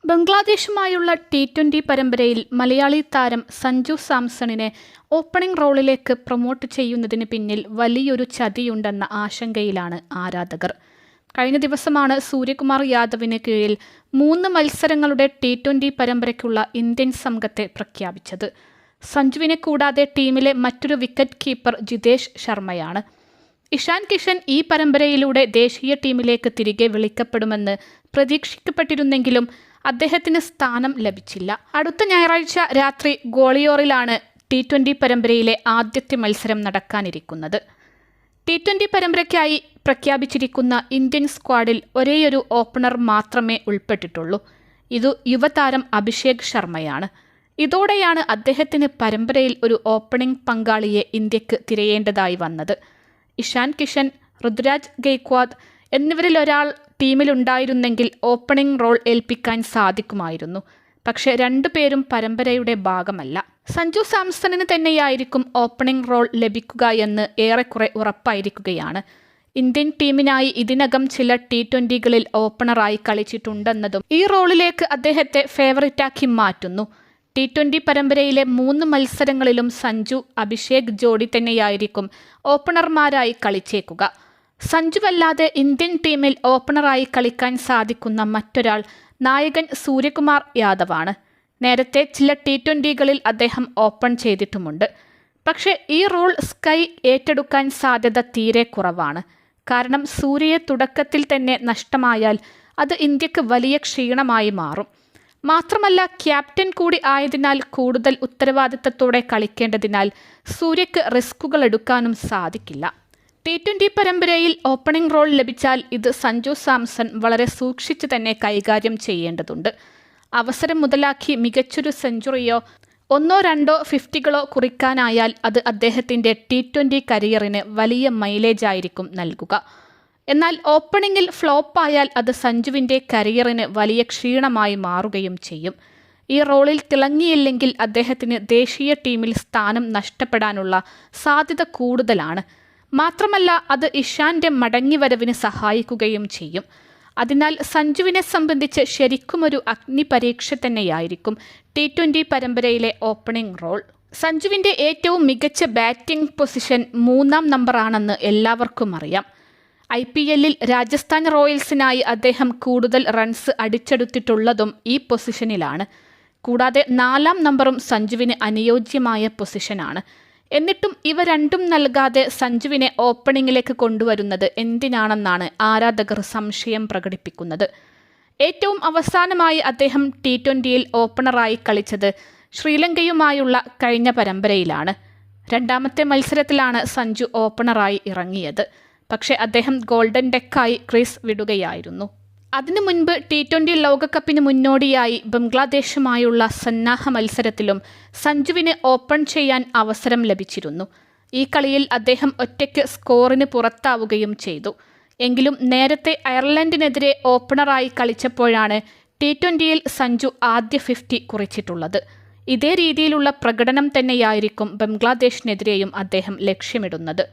ബംഗ്ലാദേശുമായുള്ള T20 പരമ്പരയിൽ മലയാളി താരം Sanju സാംസണിനെ opening റോളിലേക്ക് promote ചെയ്യുന്നതിന് പിന്നിൽ വലിയൊരു ചതിയുണ്ടെന്ന ആശങ്കയിലാണ് ആരാധകർ. കഴിഞ്ഞ ദിവസമാണ് സൂര്യകുമാർ യാദവിന് കീഴിൽ 3 മത്സരങ്ങളുടെ T20 പരമ്പരയ്ക്കുള്ള ഇന്ത്യൻ സംഘത്തെ പ്രഖ്യാപിച്ചത്. സഞ്ജുവിനെ കൂടാതെ ടീമിലെ മറ്റൊരു വിക്കറ്റ് കീപ്പർ ജിതേഷ് ശർമ്മയാണ്. ഇഷാൻ കിഷൻ ഈ പരമ്പരയിലൂടെ ദേശീയ ടീമിലേക്ക് തിരികെ വിളിക്കപ്പെടുമെന്ന് പ്രതീക്ഷിക്കപ്പെട്ടിരുന്നെങ്കിലും അദ്ദേഹത്തിന് സ്ഥാനം ലഭിച്ചില്ല. അടുത്ത ഞായറാഴ്ച രാത്രി ഗ്വാളിയോറിലാണ് T20 പരമ്പരയിലെ ആദ്യത്തെ മത്സരം നടക്കാനിരിക്കുന്നത്. T20 പരമ്പരയ്ക്കായി പ്രഖ്യാപിച്ചിരിക്കുന്ന ഇന്ത്യൻ സ്ക്വാഡിൽ ഒരേയൊരു ഓപ്പണർ മാത്രമേ ഉൾപ്പെട്ടിട്ടുള്ളൂ. ഇത് യുവതാരം അഭിഷേക് ശർമ്മയാണ്. ഇതോടെയാണ് അദ്ദേഹത്തിന് പരമ്പരയിൽ ഒരു ഓപ്പണിംഗ് പങ്കാളിയെ ഇന്ത്യക്ക് തിരയേണ്ടതായി വന്നത്. ഇഷാൻ കിഷൻ, ഋതുരാജ് ഗെയ്ക്വാദ് എന്നിവരിലൊരാൾ ടീമിലുണ്ടായിരുന്നെങ്കിൽ ഓപ്പണിംഗ് റോൾ ഏൽപ്പിക്കാൻ സാധിക്കുമായിരുന്നു. പക്ഷേ 2 പേരും പരമ്പരയുടെ ഭാഗമല്ല. സഞ്ജു സാംസണിന് തന്നെയായിരിക്കും ഓപ്പണിംഗ് റോൾ ലഭിക്കുക എന്ന് ഏറെക്കുറെ ഉറപ്പായിരിക്കുകയാണ്. ഇന്ത്യൻ ടീമിനായി ഇതിനകം ചില T20കളിൽ ഓപ്പണറായി കളിച്ചിട്ടുണ്ടെന്നതും ഈ റോളിലേക്ക് അദ്ദേഹത്തെ ഫേവറിറ്റാക്കി മാറ്റുന്നു. T20 പരമ്പരയിലെ 3 മത്സരങ്ങളിലും സഞ്ജു അഭിഷേക് ജോഡി തന്നെയായിരിക്കും ഓപ്പണർമാരായി കളിച്ചേക്കുക. സഞ്ജുവല്ലാതെ ഇന്ത്യൻ ടീമിൽ ഓപ്പണറായി കളിക്കാൻ സാധിക്കുന്ന മറ്റൊരാൾ നായകൻ സൂര്യകുമാർ യാദവാണ്. നേരത്തെ ചില T20കളിൽ അദ്ദേഹം ഓപ്പൺ ചെയ്തിട്ടുമുണ്ട്. പക്ഷേ ഈ റോൾ സ്കൈ ഏറ്റെടുക്കാൻ സാധ്യത തീരെ കുറവാണ്. കാരണം സൂര്യയെ തുടക്കത്തിൽ തന്നെ നഷ്ടമായാൽ അത് ഇന്ത്യക്ക് വലിയ ക്ഷീണമായി മാറും. മാത്രമല്ല ക്യാപ്റ്റൻ കൂടി ആയതിനാൽ കൂടുതൽ ഉത്തരവാദിത്തത്തോടെ കളിക്കേണ്ടതിനാൽ സൂര്യക്ക് റിസ്കുകൾ എടുക്കാനും സാധിക്കില്ല. T20 പരമ്പരയിൽ ഓപ്പണിംഗ് റോൾ ലഭിച്ചാൽ ഇത് സഞ്ജു സാംസൺ വളരെ സൂക്ഷിച്ച് തന്നെ കൈകാര്യം ചെയ്യേണ്ടതുണ്ട്. അവസരം മുതലാക്കി മികച്ചൊരു സെഞ്ചുറിയോ 1-2 50കളോ കുറിക്കാനായാൽ അത് അദ്ദേഹത്തിൻ്റെ T20 കരിയറിന് വലിയ മൈലേജായിരിക്കും നൽകുക. എന്നാൽ ഓപ്പണിംഗിൽ ഫ്ലോപ്പായാൽ അത് സഞ്ജുവിൻ്റെ കരിയറിന് വലിയ ക്ഷീണമായി മാറുകയും ചെയ്യും. ഈ റോളിൽ തിളങ്ങിയില്ലെങ്കിൽ അദ്ദേഹത്തിന് ദേശീയ ടീമിൽ സ്ഥാനം നഷ്ടപ്പെടാനുള്ള സാധ്യത കൂടുതലാണ്. മാത്രമല്ല അത് ഇഷാന്റെ മടങ്ങിവരവിന് സഹായിക്കുകയും ചെയ്യും. അതിനാൽ സഞ്ജുവിനെ സംബന്ധിച്ച് ശരിക്കുമൊരു അഗ്നിപരീക്ഷ തന്നെയായിരിക്കും T20 പരമ്പരയിലെ ഓപ്പണിംഗ് റോൾ. സഞ്ജുവിൻ്റെ ഏറ്റവും മികച്ച ബാറ്റിംഗ് പൊസിഷൻ 3-ാം നമ്പറാണെന്ന് എല്ലാവർക്കും അറിയാം. IPLൽ രാജസ്ഥാൻ റോയൽസിനായി അദ്ദേഹം കൂടുതൽ റൺസ് അടിച്ചെടുത്തിട്ടുള്ളതും ഈ പൊസിഷനിലാണ്. കൂടാതെ 4-ാം നമ്പറും സഞ്ജുവിന് അനുയോജ്യമായ പൊസിഷനാണ്. എന്നിട്ടും ഇവ രണ്ടും നൽകാതെ സഞ്ജുവിനെ ഓപ്പണിംഗിലേക്ക് കൊണ്ടുവരുന്നത് എന്തിനാണെന്നാണ് ആരാധകർ സംശയം പ്രകടിപ്പിക്കുന്നത്. ഏറ്റവും അവസാനമായി അദ്ദേഹം T20യിൽ ഓപ്പണറായി കളിച്ചത് ശ്രീലങ്കയുമായുള്ള കഴിഞ്ഞ പരമ്പരയിലാണ്. 2ാമത്തെ മത്സരത്തിലാണ് സഞ്ജു ഓപ്പണറായി ഇറങ്ങിയത്. പക്ഷേ അദ്ദേഹം ഗോൾഡൻ ഡെക്കായി ക്രീസ് വിടുകയായിരുന്നു. അതിനു മുൻപ് T20 ലോകകപ്പിന് മുന്നോടിയായി ബംഗ്ലാദേശുമായുള്ള സന്നാഹ മത്സരത്തിലും സഞ്ജുവിന് ഓപ്പൺ ചെയ്യാൻ അവസരം ലഭിച്ചിരുന്നു. ഈ കളിയിൽ അദ്ദേഹം ഒറ്റയ്ക്ക് സ്കോറിന് പുറത്താവുകയും ചെയ്തു. എങ്കിലും നേരത്തെ അയർലൻഡിനെതിരെ ഓപ്പണറായി കളിച്ചപ്പോഴാണ് T20യിൽ സഞ്ജു ആദ്യ 50 കുറിച്ചിട്ടുള്ളത്. ഇതേ രീതിയിലുള്ള പ്രകടനം തന്നെയായിരിക്കും ബംഗ്ലാദേശിനെതിരെയും അദ്ദേഹം ലക്ഷ്യമിടുന്നത്.